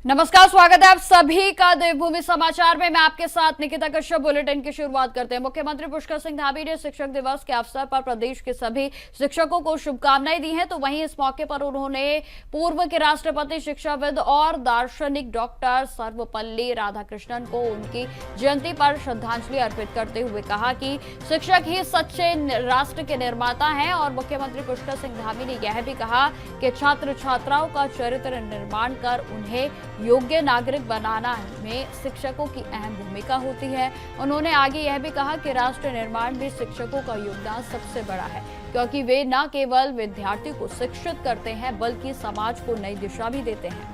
नमस्कार, स्वागत है आप सभी का देवभूमि समाचार में। मैं आपके साथ निकिता कश्यप। बुलेटिन की शुरुआत करते हैं। मुख्यमंत्री पुष्कर सिंह धामी ने शिक्षक दिवस के अवसर पर प्रदेश के सभी शिक्षकों को शुभकामनाएं दी हैं। तो वहीं इस मौके पर उन्होंने पूर्व के राष्ट्रपति, शिक्षाविद और दार्शनिक डॉक्टर सर्वपल्ली राधाकृष्णन को उनकी जयंती पर श्रद्धांजलि अर्पित करते हुए कहा कि शिक्षक ही सच्चे राष्ट्र के निर्माता हैं। और मुख्यमंत्री पुष्कर सिंह धामी ने यह भी कहा कि छात्र छात्राओं का चरित्र निर्माण कर उन्हें योग्य नागरिक बनाना में शिक्षकों की अहम भूमिका होती है। उन्होंने आगे यह भी कहा कि राष्ट्र निर्माण में शिक्षकों का योगदान सबसे बड़ा है, क्योंकि वे न केवल विद्यार्थी को शिक्षित करते हैं बल्कि समाज को नई दिशा भी देते हैं।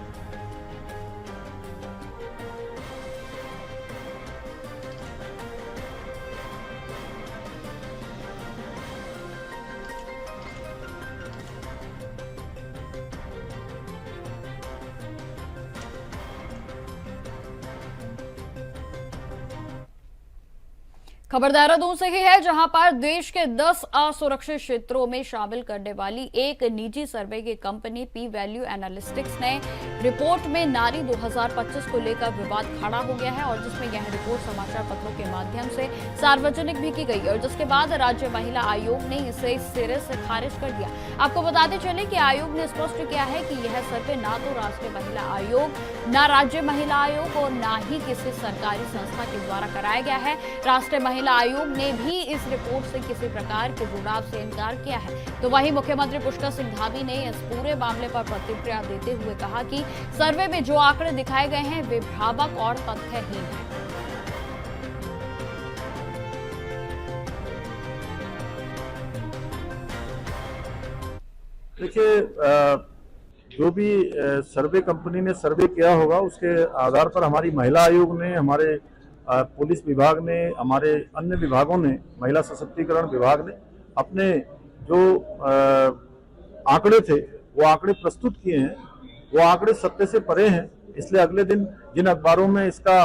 खबर देहरादून से ही है, जहां पर देश के 10 असुरक्षित क्षेत्रों में शामिल करने वाली एक निजी सर्वे की कंपनी पी वैल्यू एनालिटिक्स ने रिपोर्ट में नारी 2025 को लेकर विवाद खड़ा हो गया है, और जिसमें यह रिपोर्ट समाचार पत्रों के माध्यम से सार्वजनिक भी की गई है, और जिसके बाद राज्य महिला आयोग ने इसे सिरे से खारिज कर दिया। आपको बताते चले कि आयोग ने स्पष्ट किया है कि यह सर्वे ना तो राष्ट्रीय महिला आयोग, न राज्य महिला आयोग और न ही किसी सरकारी संस्था के द्वारा कराया गया है। राष्ट्रीय महिला आयोग ने भी इस रिपोर्ट से किसी प्रकार के जुड़ाव से इनकार किया है। तो वहीं मुख्यमंत्री पुष्कर सिंह धामी ने इस पूरे मामले पर प्रतिक्रिया देते हुए कहा कि सर्वे में जो आंकड़े दिखाए गए हैं वे भ्रामक और तथ्यहीन हैं। देखिए, जो भी सर्वे कंपनी ने सर्वे किया होगा उसके आधार पर हमारी महिला आयोग ने, हमारे पुलिस विभाग ने, हमारे अन्य विभागों ने, महिला सशक्तिकरण विभाग ने अपने जो आंकड़े थे वो आंकड़े प्रस्तुत किए हैं। वो आंकड़े सत्य से परे हैं, इसलिए अगले दिन जिन अखबारों में इसका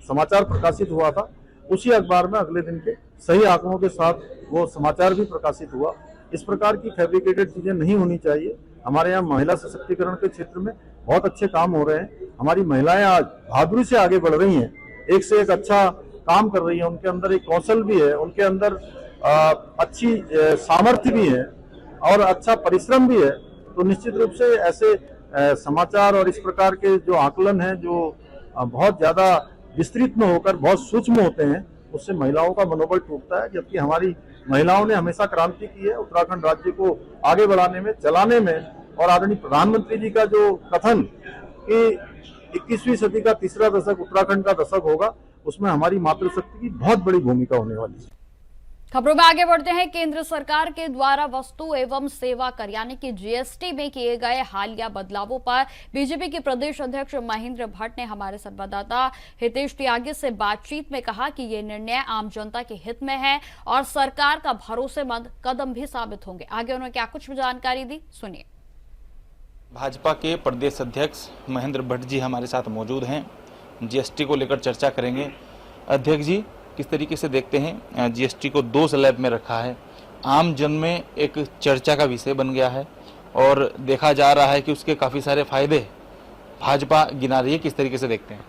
समाचार प्रकाशित हुआ था उसी अखबार में अगले दिन के सही आंकड़ों के साथ वो समाचार भी प्रकाशित हुआ। इस प्रकार की फैब्रिकेटेड चीजें नहीं होनी चाहिए। हमारे यहाँ महिला सशक्तिकरण के क्षेत्र में बहुत अच्छे काम हो रहे हैं। हमारी महिलाएं आज बहादुरी से आगे बढ़ रही हैं, एक से एक अच्छा काम कर रही है। उनके अंदर एक कौशल भी है, उनके अंदर अच्छी सामर्थ्य भी है और अच्छा परिश्रम भी है। तो निश्चित रूप से ऐसे समाचार और इस प्रकार के जो आकलन हैं, जो बहुत ज्यादा विस्तृत में होकर बहुत सूक्ष्म होते हैं, उससे महिलाओं का मनोबल टूटता है। जबकि हमारी महिलाओं ने हमेशा क्रांति की है उत्तराखंड राज्य को आगे बढ़ाने में, चलाने में। और आदरणीय प्रधानमंत्री जी का जो कथन कि 21वीं सदी का तीसरा दशक उत्तराखंड का दशक होगा, उसमें हमारी मातृशक्ति की बहुत बड़ी भूमिका होने वाली है। खबरों में आगे बढ़ते हैं। केंद्र सरकार के द्वारा वस्तु एवं सेवा कर यानी कि जीएसटी में किए गए हालिया बदलावों पर बीजेपी के प्रदेश अध्यक्ष महेंद्र भट्ट ने हमारे संवाददाता हितेश त्यागी से बातचीत में कहा कि ये निर्णय आम जनता के हित में है और सरकार का भरोसेमंद कदम भी साबित होंगे। आगे उन्होंने क्या कुछ जानकारी दी, सुनिए। भाजपा के प्रदेश अध्यक्ष महेंद्र भट्ट जी हमारे साथ मौजूद हैं। जीएसटी को लेकर चर्चा करेंगे। अध्यक्ष जी, किस तरीके से देखते हैं जीएसटी को 2 स्लैब में रखा है, आम जन में एक चर्चा का विषय बन गया है और देखा जा रहा है कि उसके काफ़ी सारे फायदे भाजपा गिना रही है, किस तरीके से देखते हैं?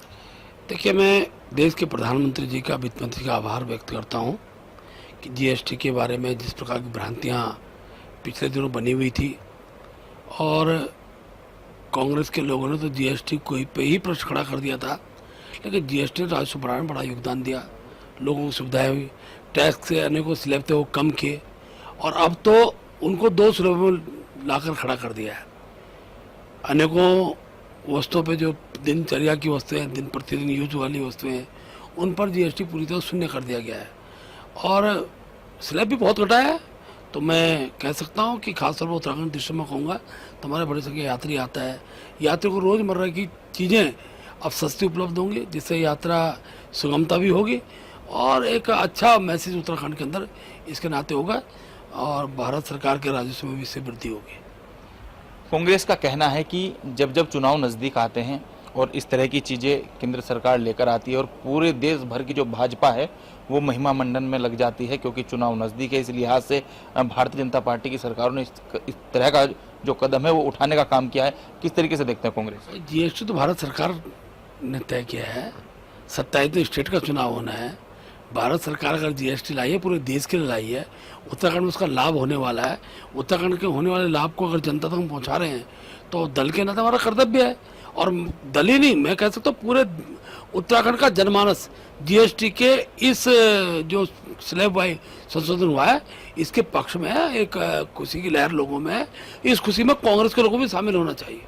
देखिए, मैं देश के प्रधानमंत्री जी का, वित्त मंत्री का आभार व्यक्त करता हूं कि जीएसटी के बारे में जिस प्रकार की भ्रांतियां पिछले दिनों बनी हुई थी और कांग्रेस के लोगों ने तो जीएसटी को पे ही प्रश्न खड़ा कर दिया था, लेकिन जीएसटी ने राजस्व बढ़ाने में बड़ा योगदान दिया, लोगों को सुविधाएं हुई, टैक्स से अनेकों स्लैब थे वो कम किए और अब तो उनको 2 स्लैब में लाकर खड़ा कर दिया है। अनेकों वस्तुओं पे जो दिनचर्या की वस्तुएं, दिन प्रतिदिन यूज वाली वस्तुएं हैं, उन पर जीएसटी पूरी तरह शून्य कर दिया गया है और स्लैब भी बहुत घटा है। तो मैं कह सकता हूँ कि खासतौर पर उत्तराखंड दृश्य में कहूँगा तो हमारे बड़े संख्या यात्री आता है, यात्री को रोज़मर्रा की चीज़ें अब सस्ती उपलब्ध होंगी, जिससे यात्रा सुगमता भी होगी और एक अच्छा मैसेज उत्तराखंड के अंदर इसके नाते होगा और भारत सरकार के राजस्व में भी इससे वृद्धि होगी। कांग्रेस का कहना है कि जब जब चुनाव नज़दीक आते हैं और इस तरह की चीज़ें केंद्र सरकार लेकर आती है और पूरे देश भर की जो भाजपा है वो महिमा मंडन में लग जाती है, क्योंकि चुनाव नज़दीक है। इस लिहाज से भारतीय जनता पार्टी की सरकारों ने इस तरह का जो कदम है वो उठाने का काम किया है, किस तरीके से देखते हैं कांग्रेस? जीएसटी तो भारत सरकार ने तय किया है, 27 स्टेट का चुनाव होना है। भारत सरकार अगर जीएसटी लाई है पूरे देश के लिए लाई है, उत्तराखंड में उसका लाभ होने वाला है। उत्तराखंड के होने वाले लाभ को अगर जनता तक हम पहुंचा रहे हैं तो दल के नाते हमारा कर्तव्य है। और दल ही नहीं, मैं कह सकता हूँ पूरे उत्तराखंड का जनमानस जीएसटी के इस जो स्लैब वाई संशोधन हुआ है इसके पक्ष में है। एक खुशी की लहर लोगों में है। इस खुशी में कांग्रेस के लोगों भी शामिल होना चाहिए।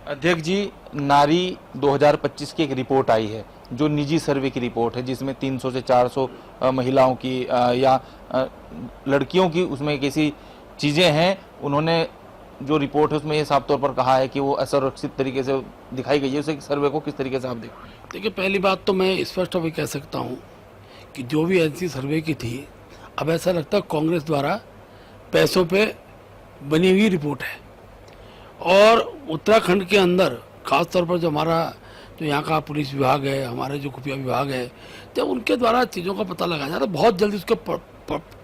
अध्यक्ष जी, नारी 2025 की एक रिपोर्ट आई है जो निजी सर्वे की रिपोर्ट है, जिसमें 300 से 400 महिलाओं की या लड़कियों की उसमें कैसी चीज़ें हैं। उन्होंने जो रिपोर्ट है उसमें ये साफ तौर पर कहा है कि वो असुरक्षित तरीके से दिखाई गई है। उस सर्वे को किस तरीके से आप देखते हैं? देखिए, पहली बात तो मैं स्पष्ट अभी कह सकता हूँ कि जो भी एजेंसी सर्वे की थी, अब ऐसा लगता है कांग्रेस द्वारा पैसों पे बनी हुई रिपोर्ट है। और उत्तराखंड के अंदर खास तौर पर जो हमारा जो यहाँ का पुलिस विभाग है, हमारे जो खुफिया विभाग है, जब उनके द्वारा चीज़ों का पता लगाया जाता है बहुत जल्दी उसके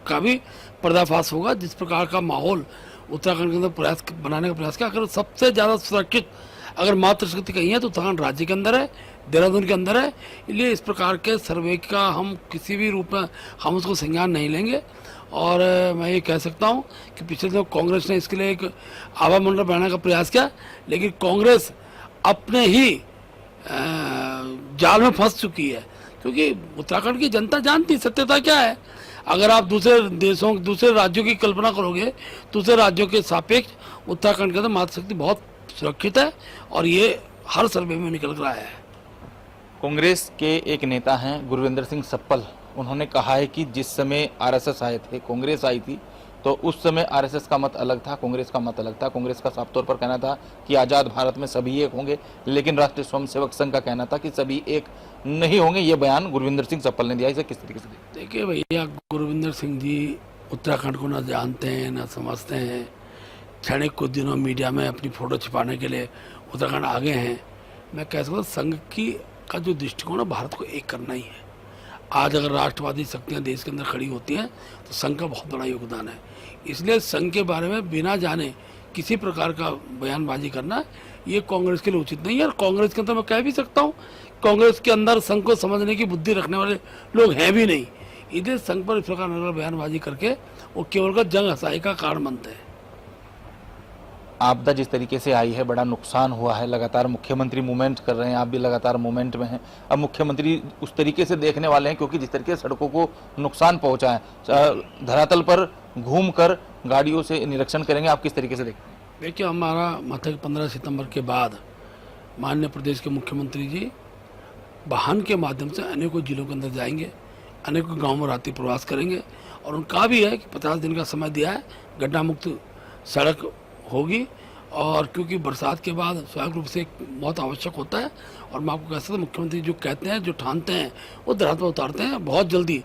का भी पर्दाफाश होगा। जिस प्रकार का माहौल उत्तराखंड के अंदर बनाने का प्रयास किया, अगर सबसे ज़्यादा सुरक्षित अगर मातृशक्ति कहीं है तो उत्तराखंड राज्य के अंदर है, देहरादून के अंदर है। इसलिए इस प्रकार के सर्वे का हम किसी भी रूप में हम उसको संज्ञान नहीं लेंगे। और मैं ये कह सकता हूँ कि पिछले दिनों कांग्रेस ने इसके लिए एक आभा मंडल बनाने का प्रयास किया, लेकिन कांग्रेस अपने ही जाल में फंस चुकी है। क्योंकि उत्तराखंड की जनता जानती सत्यता क्या है। अगर आप दूसरे देशों दूसरे राज्यों की कल्पना करोगे, दूसरे राज्यों के सापेक्ष उत्तराखंड के अंदर मातृशक्ति बहुत सुरक्षित है और ये हर सर्वे में निकल कर आया है। कांग्रेस के एक नेता हैं गुरविंदर सिंह सप्पल, उन्होंने कहा है कि जिस समय आरएसएस आए थे, कांग्रेस आई थी, तो उस समय आरएसएस का मत अलग था, कांग्रेस का मत अलग था। कांग्रेस का साफ तौर पर कहना था कि आज़ाद भारत में सभी एक होंगे, लेकिन राष्ट्रीय स्वयंसेवक संघ का कहना था कि सभी एक नहीं होंगे। ये बयान गुरविंदर सिंह सप्पल ने दिया। इसे किस तरीके से देखते हैं? देखिए भैया, गुरविंदर सिंह जी उत्तराखंड को न जानते हैं न समझते हैं। क्षणिक कुछ दिनों मीडिया में अपनी फोटो छिपाने के लिए उत्तराखंड आगे हैं। मैं कह सकता हूँ संघ की का जो दृष्टिकोण है भारत को एक करना ही है। आज अगर राष्ट्रवादी शक्तियाँ देश के अंदर खड़ी होती हैं तो संघ का बहुत बड़ा योगदान है। इसलिए संघ के बारे में बिना जाने किसी प्रकार का बयानबाजी करना ये कांग्रेस के लिए उचित नहीं है। और कांग्रेस के अंदर मैं कह भी सकता हूँ, कांग्रेस के अंदर संघ को समझने की बुद्धि रखने वाले लोग हैं भी नहीं। इसलिए संघ पर इस प्रकार बयानबाजी करके वो केवल का जंग हसाई का कारण बनते हैं। आपदा जिस तरीके से आई है, बड़ा नुकसान हुआ है, लगातार मुख्यमंत्री मूवमेंट कर रहे हैं, आप भी लगातार मूवमेंट में हैं। अब मुख्यमंत्री उस तरीके से देखने वाले हैं क्योंकि जिस तरीके से सड़कों को नुकसान पहुंचा है, धरातल पर घूमकर गाड़ियों से निरीक्षण करेंगे। आप किस तरीके से देखते हैं? देखिए, हमारा मत है 15 सितंबर के बाद माननीय प्रदेश के मुख्यमंत्री जी वाहन के माध्यम से अनेकों जिलों के अंदर जाएंगे, अनेकों गाँव में रात्रि प्रवास करेंगे। और उनका भी है कि 50 दिन का समय दिया है, गड्ढा मुक्त सड़क होगी। और क्योंकि बरसात के बाद स्वाभाविक रूप से बहुत आवश्यक होता है। और मैं आपको कह सकता हूँ मुख्यमंत्री जो कहते हैं, जो ठानते हैं, वो धरातल पर उतारते हैं बहुत जल्दी।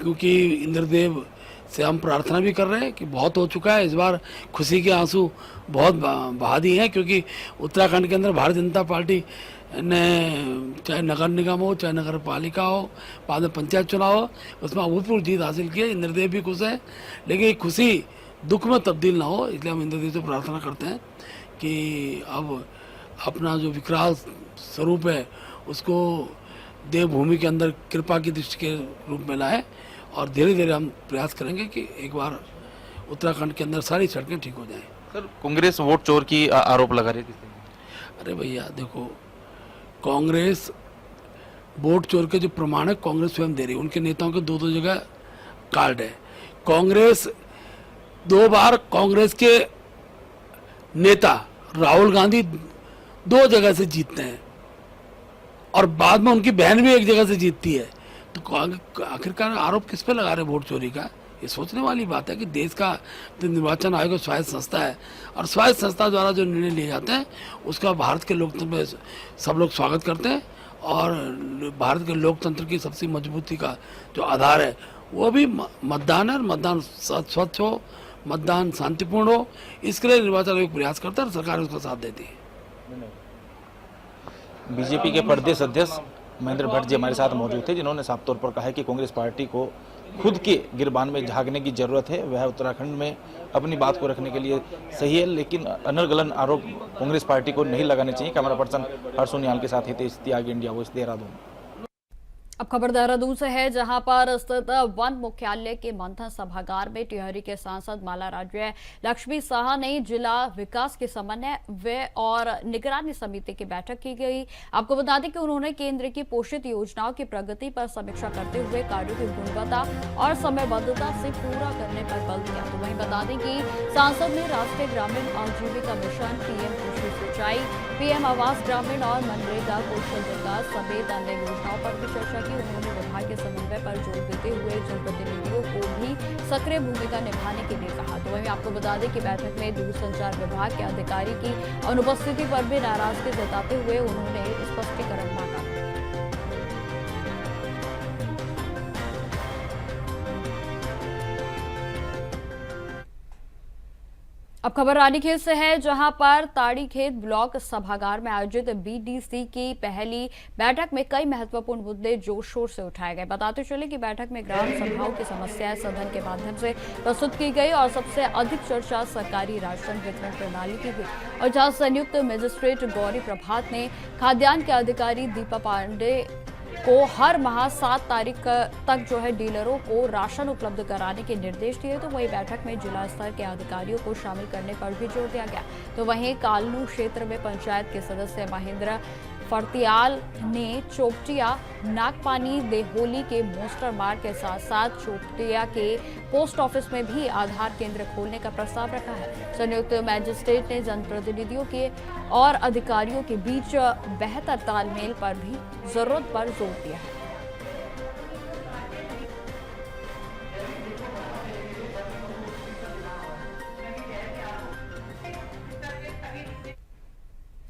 क्योंकि इंद्रदेव से हम प्रार्थना भी कर रहे हैं कि बहुत हो चुका है, इस बार खुशी के आंसू बहुत बहा दिए हैं। क्योंकि उत्तराखंड के अंदर भारतीय जनता पार्टी ने चाहे नगर निगम हो, चाहे नगर पालिका हो, बाद में पंचायत चुनाव हो, उसमें अभूतपूर्व जीत हासिल की है। इंद्रदेव भी खुश है, लेकिन ये खुशी दुख में तब्दील ना हो, इसलिए हम इंद्रदेव से प्रार्थना करते हैं कि अब अपना जो विकराल स्वरूप है उसको देवभूमि के अंदर कृपा की दृष्टि के रूप में लाए। और धीरे धीरे हम प्रयास करेंगे कि एक बार उत्तराखंड के अंदर सारी सड़कें ठीक हो जाएं। सर, कांग्रेस वोट चोर की आरोप लगा रही थी। अरे भैया देखो, कांग्रेस वोट चोर के जो प्रमाण है कांग्रेस स्वयं दे रही है। उनके नेताओं के दो जगह कार्ड है। कांग्रेस 2 बार कांग्रेस के नेता राहुल गांधी 2 जगह से जीतते हैं और बाद में उनकी बहन भी 1 जगह से जीतती है। तो आखिरकार आरोप किस पे लगा रहे वोट चोरी का? ये सोचने वाली बात है कि देश का निर्वाचन आयोग स्वायत्त संस्था है और स्वायत्त संस्था द्वारा जो निर्णय लिए जाते हैं उसका भारत के लोकतंत्र में सब लोग स्वागत करते हैं। और भारत के लोकतंत्र की सबसे मजबूती का जो आधार है वो भी मतदान है। मतदान स्वच्छ हो, मतदान शांतिपूर्ण हो, इसके लिए निर्वाचन आयोग प्रयास करता है और सरकार उसका साथ देती है। बीजेपी के प्रदेश अध्यक्ष महेंद्र भट्ट जी हमारे साथ मौजूद थे, जिन्होंने साफ तौर पर कहा है कि कांग्रेस पार्टी को खुद के गिरबान में झांकने की जरूरत है। वह उत्तराखंड में अपनी बात को रखने के लिए सही है, लेकिन अनर्गलन आरोप कांग्रेस पार्टी को नहीं लगाने चाहिए। कैमरा पर्सन हर्ष सोनियाल के साथ हितेश त्यागी, इंडिया वॉइस, देहरादून। अब खबर देहरादून से है, जहां पर स्थित वन मुख्यालय के मंथन सभागार में टिहरी के सांसद माला राज्य लक्ष्मी साहा ने जिला विकास के समन्वय और निगरानी समिति की बैठक की गई। आपको बता दें कि उन्होंने केंद्र की पोषित योजनाओं की प्रगति पर समीक्षा करते हुए कार्यों की गुणवत्ता और समयबद्धता से पूरा करने पर बल दिया। तो वहीं बता दें कि सांसद ने राष्ट्रीय ग्रामीण आजीविका मिशन, पीएम कृषि सिंचाई, पीएम आवास ग्रामीण और मनरेगा कौशल विकास समेत अन्य योजनाओं पर भी चर्चा की। उन्होंने विभाग के समन्वय पर जोर देते हुए जनप्रतिनिधियों को भी सक्रिय भूमिका निभाने के लिए कहा। तो वहीं आपको बता दें कि बैठक में दूरसंचार विभाग के अधिकारी की अनुपस्थिति पर भी नाराजगी जताते हुए उन्होंने स्पष्टीकरण मांगा। अब खबर रानीखेत से है, जहां पर ताड़ीखेत ब्लॉक सभागार में आयोजित बीडीसी की पहली बैठक में कई महत्वपूर्ण मुद्दे जोर शोर से उठाए गए। बताते चले कि बैठक में ग्राम सभाओं की समस्याएं सदन के माध्यम से प्रस्तुत की गई और सबसे अधिक चर्चा सरकारी राशन वितरण प्रणाली की हुई, और जहां संयुक्त मजिस्ट्रेट गौरी प्रभात ने खाद्यान्न के अधिकारी दीपा पांडे को हर माह 7 तारीख तक डीलरों को राशन उपलब्ध कराने के निर्देश दिए। तो वहीं बैठक में जिला स्तर के अधिकारियों को शामिल करने पर भी जोर दिया गया। तो वहीं कालनू क्षेत्र में पंचायत के सदस्य महेंद्र फर्तियाल ने चोपटिया नागपानी देहोली के मोस्टर मार्ग के साथ साथ चोपटिया के पोस्ट ऑफिस में भी आधार केंद्र खोलने का प्रस्ताव रखा है। संयुक्त मजिस्ट्रेट ने जनप्रतिनिधियों के और अधिकारियों के बीच बेहतर तालमेल पर भी जरूरत पर जोर दिया है।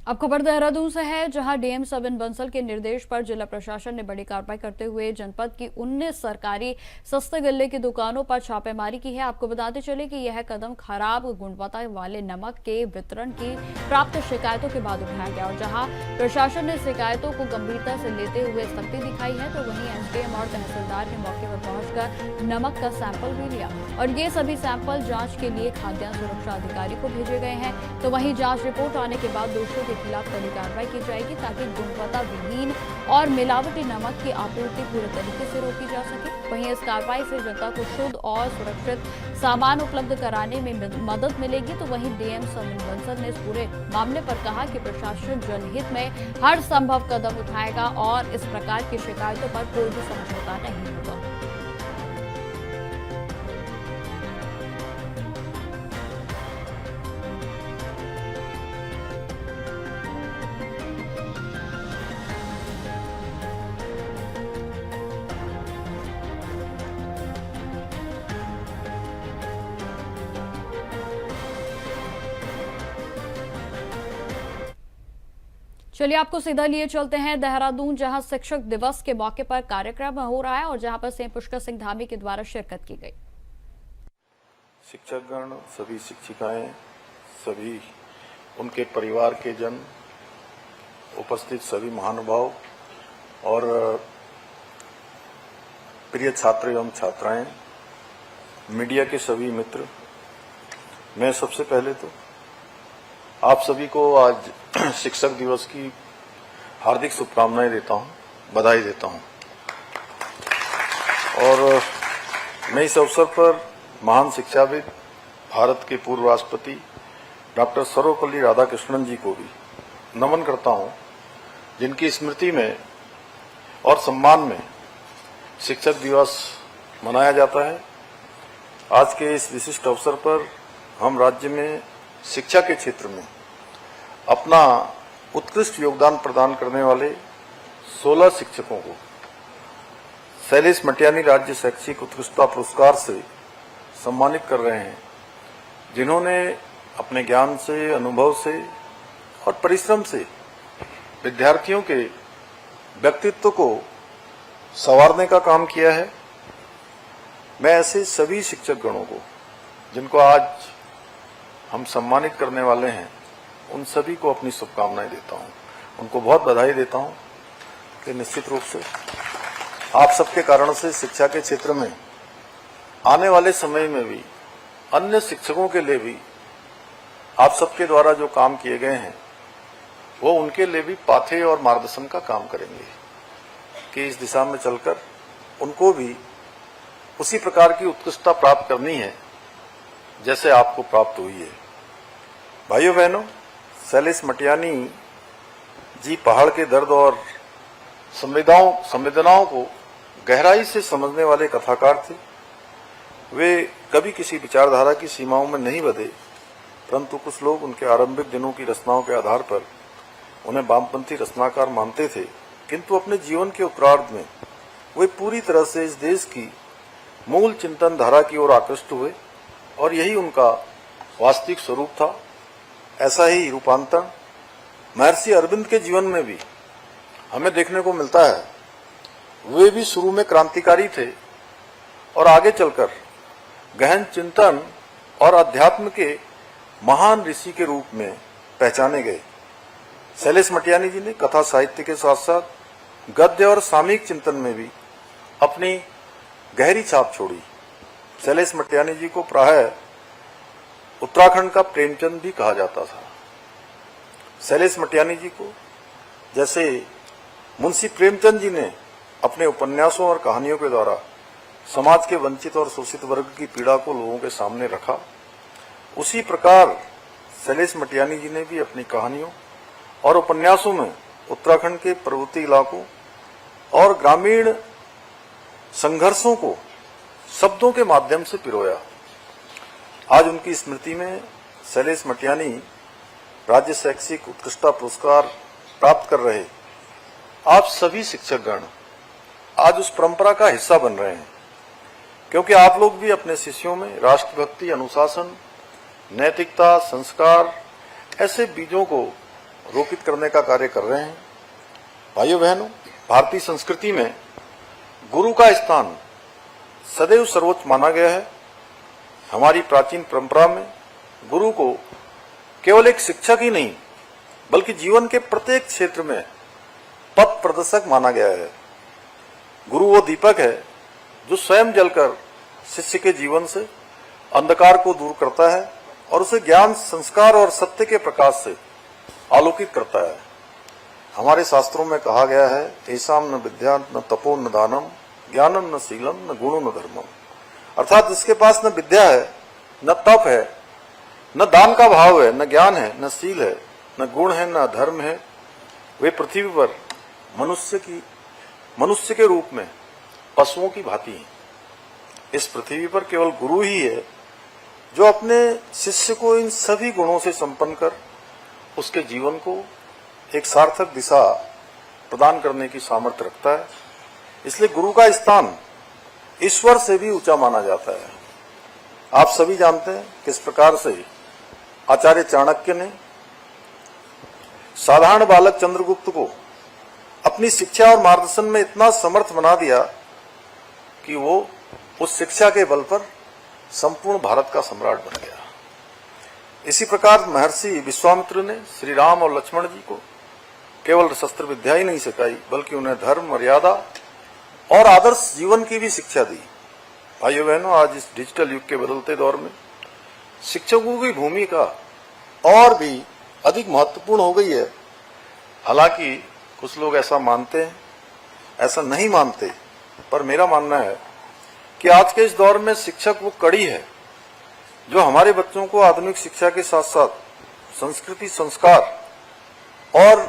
अब खबर देहरादून से है, जहां डीएम सविन बंसल के निर्देश पर जिला प्रशासन ने बड़ी कार्रवाई करते हुए जनपद की 19 सरकारी सस्ते गल्ले की दुकानों पर छापेमारी की है। आपको बताते चले कि यह कदम खराब गुणवत्ता वाले नमक के वितरण की प्राप्त शिकायतों के बाद उठाया गया, और जहां प्रशासन ने शिकायतों को गंभीरता से लेते हुए सख्ती दिखाई है। तो वहीं एसडीएम और तहसीलदार ने मौके पर पहुंचकर नमक का सैंपल भी लिया, और ये सभी सैंपल जाँच के लिए खाद्यान्न सुरक्षा अधिकारी को भेजे गए हैं। तो वहीं जाँच रिपोर्ट आने के बाद दोषियों के खिलाफ कड़ी कार्रवाई की जाएगी, ताकि गुणवत्ता विहीन और मिलावटी नमक की आपूर्ति पूरे तरीके से रोकी जा सके। वहीं इस कार्रवाई से जनता को शुद्ध और सुरक्षित सामान उपलब्ध कराने में मदद मिलेगी। तो वहीं डीएम सविन बंसल ने इस पूरे मामले पर कहा कि प्रशासन जनहित में हर संभव कदम उठाएगा और इस प्रकार की शिकायतों पर कोई भी समझौता नहीं होगा। चलिए आपको सीधा लिए चलते हैं देहरादून, जहां शिक्षक दिवस के मौके पर कार्यक्रम हो रहा है और जहां पर सीएम पुष्कर सिंह धामी के द्वारा शिरकत की गई। शिक्षकगण, सभी शिक्षिकाएं, सभी उनके परिवार के जन, उपस्थित सभी महानुभाव और प्रिय छात्र एवं छात्राएं, मीडिया के सभी मित्र, मैं सबसे पहले तो आप सभी को आज शिक्षक दिवस की हार्दिक शुभकामनाएं देता हूं, बधाई देता हूं। और मैं इस अवसर पर महान शिक्षाविद, भारत के पूर्व राष्ट्रपति डॉक्टर सर्वपल्ली राधाकृष्णन जी को भी नमन करता हूं, जिनकी स्मृति में और सम्मान में शिक्षक दिवस मनाया जाता है। आज के इस विशिष्ट अवसर पर हम राज्य में शिक्षा के क्षेत्र में अपना उत्कृष्ट योगदान प्रदान करने वाले 16 शिक्षकों को शैलेश मटियानी राज्य शैक्षिक उत्कृष्टता पुरस्कार से सम्मानित कर रहे हैं, जिन्होंने अपने ज्ञान से, अनुभव से और परिश्रम से विद्यार्थियों के व्यक्तित्व को संवारने का काम किया है। मैं ऐसे सभी शिक्षक गणों को, जिनको आज हम सम्मानित करने वाले हैं, उन सभी को अपनी शुभकामनाएं देता हूं, उनको बहुत बधाई देता हूं कि निश्चित रूप से आप सबके कारण से शिक्षा के क्षेत्र में आने वाले समय में भी अन्य शिक्षकों के लिए भी आप सबके द्वारा जो काम किए गए हैं वो उनके लिए भी पाथेय और मार्गदर्शन का काम करेंगे कि इस दिशा में चलकर उनको भी उसी प्रकार की उत्कृष्टता प्राप्त करनी है जैसे आपको प्राप्त हुई है। भाइयों बहनों, शैलेश मटियानी जी पहाड़ के दर्द और संवेदनाओं को गहराई से समझने वाले कथाकार थे। वे कभी किसी विचारधारा की सीमाओं में नहीं बंधे, परंतु कुछ लोग उनके आरंभिक दिनों की रचनाओं के आधार पर उन्हें वामपंथी रचनाकार मानते थे, किंतु अपने जीवन के उत्तरार्ध में वे पूरी तरह से इस देश की मूल चिंतन धारा की ओर आकृष्ट हुए और यही उनका वास्तविक स्वरूप था। ऐसा ही रूपांतरण महर्षि अरविंद के जीवन में भी हमें देखने को मिलता है। वे भी शुरू में क्रांतिकारी थे और आगे चलकर गहन चिंतन और अध्यात्म के महान ऋषि के रूप में पहचाने गए। शैलेश मटियानी जी ने कथा साहित्य के साथ साथ गद्य और सामयिक चिंतन में भी अपनी गहरी छाप छोड़ी। शैलेश मटियानी जी को प्रायः उत्तराखंड का प्रेमचंद भी कहा जाता था। शैलेश मटियानी जी को जैसे मुंशी प्रेमचंद जी ने अपने उपन्यासों और कहानियों के द्वारा समाज के वंचित और शोषित वर्ग की पीड़ा को लोगों के सामने रखा, उसी प्रकार शैलेश मटियानी जी ने भी अपनी कहानियों और उपन्यासों में उत्तराखंड के पर्वतीय इलाकों और ग्रामीण संघर्षों को शब्दों के माध्यम से पिरोया। आज उनकी स्मृति में शैलेश मटियानी राज्य शैक्षिक उत्कृष्टता पुरस्कार प्राप्त कर रहे आप सभी शिक्षकगण आज उस परंपरा का हिस्सा बन रहे हैं, क्योंकि आप लोग भी अपने शिष्यों में राष्ट्रभक्ति, अनुशासन, नैतिकता, संस्कार ऐसे बीजों को रोपित करने का कार्य कर रहे हैं। भाइयों बहनों, भारतीय संस्कृति में गुरु का स्थान सदैव सर्वोच्च माना गया है। हमारी प्राचीन परंपरा में गुरु को केवल एक शिक्षक ही नहीं बल्कि जीवन के प्रत्येक क्षेत्र में पथ प्रदर्शक माना गया है। गुरु वो दीपक है जो स्वयं जलकर शिष्य के जीवन से अंधकार को दूर करता है और उसे ज्ञान, संस्कार और सत्य के प्रकाश से आलोकित करता है। हमारे शास्त्रों में कहा गया है, ऐसाम न विद्या न तपो न दानम ज्ञानम न शीलम न गुणो न धर्मम, अर्थात जिसके पास न विद्या है, न तप है, न दान का भाव है, न ज्ञान है, न शील है, न गुण है, न धर्म है, वे पृथ्वी पर मनुष्य के रूप में पशुओं की भांति हैं। इस पृथ्वी पर केवल गुरु ही है जो अपने शिष्य को इन सभी गुणों से संपन्न कर उसके जीवन को एक सार्थक दिशा प्रदान करने की सामर्थ्य रखता है। इसलिए गुरु का स्थान ईश्वर से भी ऊंचा माना जाता है। आप सभी जानते हैं किस प्रकार से आचार्य चाणक्य ने साधारण बालक चंद्रगुप्त को अपनी शिक्षा और मार्गदर्शन में इतना समर्थ बना दिया कि वो उस शिक्षा के बल पर संपूर्ण भारत का सम्राट बन गया। इसी प्रकार महर्षि विश्वामित्र ने श्री राम और लक्ष्मण जी को केवल शस्त्र विद्या ही नहीं सिखाई बल्कि उन्हें धर्म, मर्यादा और आदर्श जीवन की भी शिक्षा दी। भाइयों बहनों, आज इस डिजिटल युग के बदलते दौर में शिक्षकों की भूमिका और भी अधिक महत्वपूर्ण हो गई है। हालांकि कुछ लोग ऐसा मानते हैं, ऐसा नहीं मानते, पर मेरा मानना है कि आज के इस दौर में शिक्षक वो कड़ी है जो हमारे बच्चों को आधुनिक शिक्षा के साथ साथ संस्कृति, संस्कार और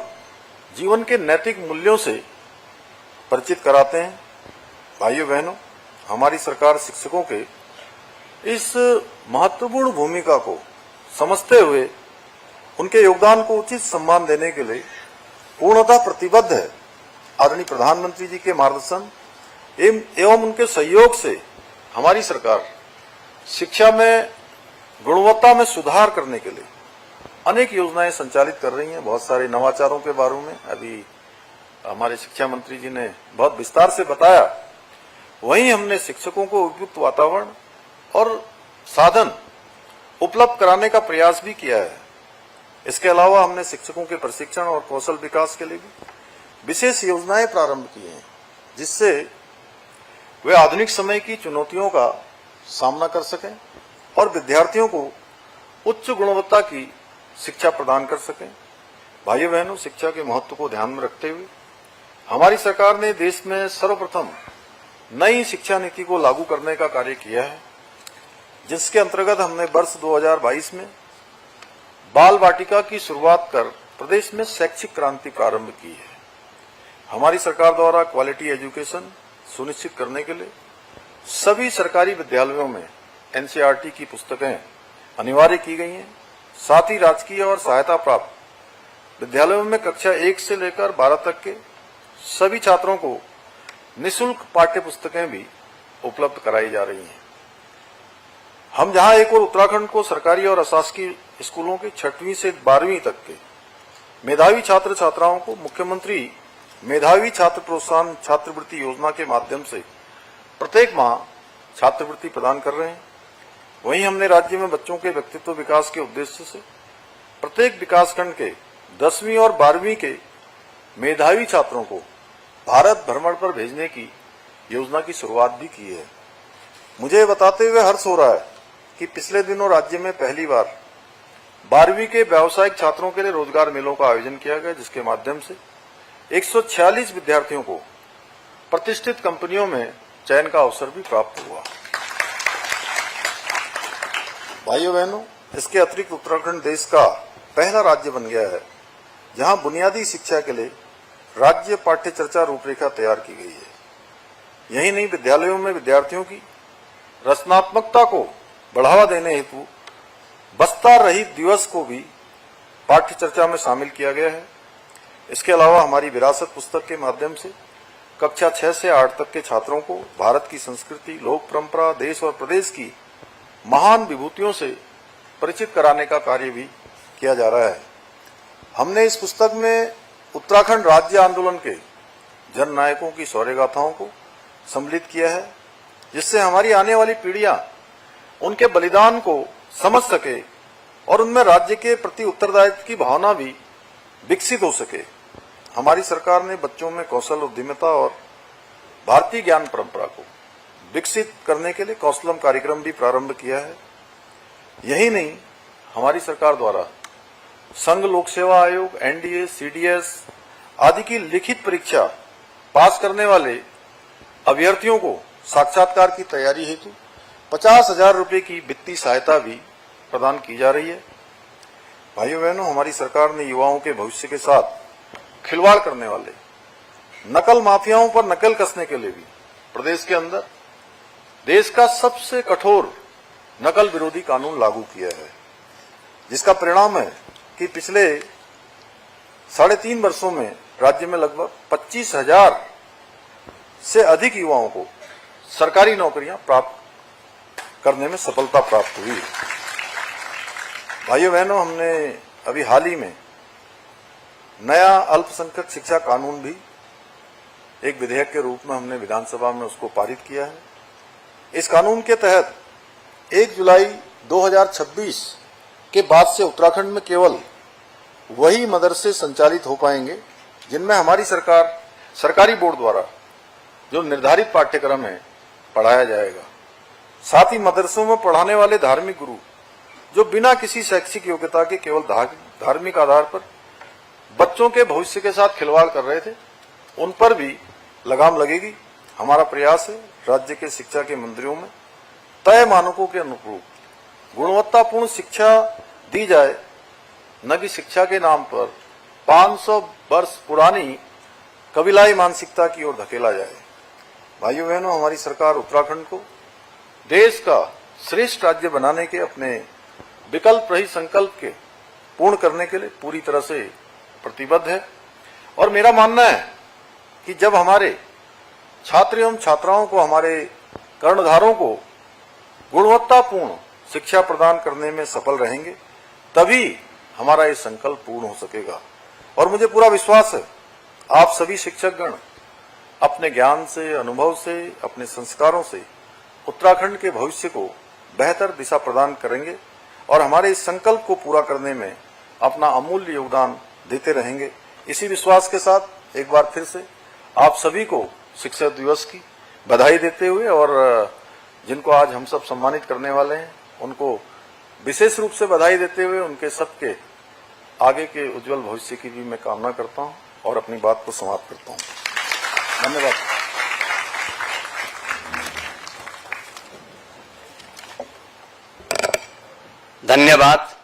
जीवन के नैतिक मूल्यों से परिचित कराते हैं। भाइयों बहनों, हमारी सरकार शिक्षकों के इस महत्वपूर्ण भूमिका को समझते हुए उनके योगदान को उचित सम्मान देने के लिए पूर्णतः प्रतिबद्ध है। आदरणीय प्रधानमंत्री जी के मार्गदर्शन एवं उनके सहयोग से हमारी सरकार शिक्षा में गुणवत्ता में सुधार करने के लिए अनेक योजनाएं संचालित कर रही हैं। बहुत सारे नवाचारों के बारे में अभी हमारे शिक्षा मंत्री जी ने बहुत विस्तार से बताया। वहीं हमने शिक्षकों को उपयुक्त वातावरण और साधन उपलब्ध कराने का प्रयास भी किया है। इसके अलावा हमने शिक्षकों के प्रशिक्षण और कौशल विकास के लिए भी विशेष योजनाएं प्रारंभ की हैं, जिससे वे आधुनिक समय की चुनौतियों का सामना कर सकें और विद्यार्थियों को उच्च गुणवत्ता की शिक्षा प्रदान कर सकें। भाइयों बहनों, शिक्षा के महत्व को ध्यान में रखते हुए हमारी सरकार ने देश में सर्वप्रथम नई शिक्षा नीति को लागू करने का कार्य किया है, जिसके अंतर्गत हमने वर्ष 2022 में बाल वाटिका की शुरुआत कर प्रदेश में शैक्षिक क्रांति प्रारंभ की है। हमारी सरकार द्वारा क्वालिटी एजुकेशन सुनिश्चित करने के लिए सभी सरकारी विद्यालयों में एनसीईआरटी की पुस्तकें अनिवार्य की गई हैं। साथ ही राजकीय और सहायता प्राप्त विद्यालयों में कक्षा 1 से लेकर 12 तक के सभी छात्रों को निःशुल्क पाठ्य पुस्तकें भी उपलब्ध कराई जा रही हैं। हम जहां एक और उत्तराखंड को सरकारी और अशासकीय स्कूलों के 6वीं से 12वीं तक के मेधावी छात्र छात्राओं को मुख्यमंत्री मेधावी छात्र प्रोत्साहन छात्रवृत्ति योजना के माध्यम से प्रत्येक माह छात्रवृत्ति प्रदान कर रहे हैं। वहीं हमने राज्य में बच्चों के व्यक्तित्व विकास के उद्देश्य से प्रत्येक विकासखंड के 10वीं और 12वीं के मेधावी छात्रों को भारत भ्रमण पर भेजने की योजना की शुरुआत भी की है। मुझे बताते हुए हर्ष हो रहा है कि पिछले दिनों राज्य में पहली बार 12वीं के व्यावसायिक छात्रों के लिए रोजगार मेलों का आयोजन किया गया, जिसके माध्यम से 146 विद्यार्थियों को प्रतिष्ठित कंपनियों में चयन का अवसर भी प्राप्त हुआ। भाइयों बहनों, इसके अतिरिक्त उत्तराखंड देश का पहला राज्य बन गया है जहां बुनियादी शिक्षा के लिए राज्य पाठ्य चर्चा रूपरेखा तैयार की गई है। यही नहीं, विद्यालयों में विद्यार्थियों की रचनात्मकता को बढ़ावा देने हेतु बस्ता रहित दिवस को भी पाठ्य चर्चा में शामिल किया गया है। इसके अलावा हमारी विरासत पुस्तक के माध्यम से कक्षा 6 से 8 तक के छात्रों को भारत की संस्कृति, लोक परंपरा, देश और प्रदेश की महान विभूतियों से परिचित कराने का कार्य भी किया जा रहा है। हमने इस पुस्तक में उत्तराखंड राज्य आंदोलन के जन नायकों की शौर्य गाथाओं को सम्मिलित किया है, जिससे हमारी आने वाली पीढ़ियां उनके बलिदान को समझ सके और उनमें राज्य के प्रति उत्तरदायित्व की भावना भी विकसित हो सके। हमारी सरकार ने बच्चों में कौशल, उद्यमिता और भारतीय ज्ञान परंपरा को विकसित करने के लिए कौशलम कार्यक्रम भी प्रारंभ किया है। यही नहीं, हमारी सरकार द्वारा संघ लोक सेवा आयोग, एनडीए, सीडीएस आदि की लिखित परीक्षा पास करने वाले अभ्यर्थियों को साक्षात्कार की तैयारी हेतु 50,000 रुपए की वित्तीय सहायता भी प्रदान की जा रही है। भाइयों बहनों, हमारी सरकार ने युवाओं के भविष्य के साथ खिलवाड़ करने वाले नकल माफियाओं पर नकल कसने के लिए भी प्रदेश के अंदर देश का सबसे कठोर नकल विरोधी कानून लागू किया है, जिसका परिणाम है कि पिछले 3.5 वर्षों में राज्य में लगभग 25,000 से अधिक युवाओं को सरकारी नौकरियां प्राप्त करने में सफलता प्राप्त हुई। भाइयों बहनों, हमने अभी हाल ही में नया अल्पसंख्यक शिक्षा कानून भी एक विधेयक के रूप में हमने विधानसभा में उसको पारित किया है। इस कानून के तहत 1 जुलाई 2026 के बाद से उत्तराखंड में केवल वही मदरसे संचालित हो पाएंगे जिनमें हमारी सरकार सरकारी बोर्ड द्वारा जो निर्धारित पाठ्यक्रम है पढ़ाया जाएगा। साथ ही मदरसों में पढ़ाने वाले धार्मिक गुरु जो बिना किसी शैक्षिक योग्यता के केवल धार्मिक आधार पर बच्चों के भविष्य के साथ खिलवाड़ कर रहे थे, उन पर भी लगाम लगेगी। हमारा प्रयास है राज्य के शिक्षा के मंदिरों में तय मानकों के अनुरूप गुणवत्तापूर्ण शिक्षा दी जाए, न कि शिक्षा के नाम पर 500 वर्ष पुरानी कबीलाई मानसिकता की ओर धकेला जाए। भाइयों बहनों, हमारी सरकार उत्तराखंड को देश का श्रेष्ठ राज्य बनाने के अपने विकल्प रहित संकल्प के पूर्ण करने के लिए पूरी तरह से प्रतिबद्ध है। और मेरा मानना है कि जब हमारे छात्र एवं छात्राओं को, हमारे कर्णधारों को गुणवत्तापूर्ण शिक्षा प्रदान करने में सफल रहेंगे, तभी हमारा ये संकल्प पूर्ण हो सकेगा। और मुझे पूरा विश्वास है आप सभी शिक्षकगण अपने ज्ञान से, अनुभव से, अपने संस्कारों से उत्तराखंड के भविष्य को बेहतर दिशा प्रदान करेंगे और हमारे इस संकल्प को पूरा करने में अपना अमूल्य योगदान देते रहेंगे। इसी विश्वास के साथ एक बार फिर से आप सभी को शिक्षक दिवस की बधाई देते हुए और जिनको आज हम सब सम्मानित करने वाले हैं, उनको विशेष रूप से बधाई देते हुए उनके सबके आगे के उज्जवल भविष्य की भी मैं कामना करता हूं और अपनी बात को समाप्त करता हूं। धन्यवाद। धन्यवाद।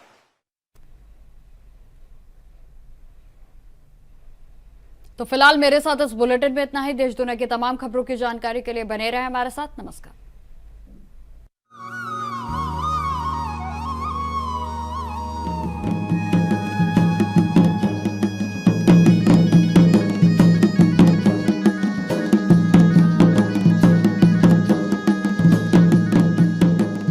तो फिलहाल मेरे साथ इस बुलेटिन में इतना ही। देश दुनिया की तमाम खबरों की जानकारी के लिए बने रहे हमारे साथ। नमस्कार।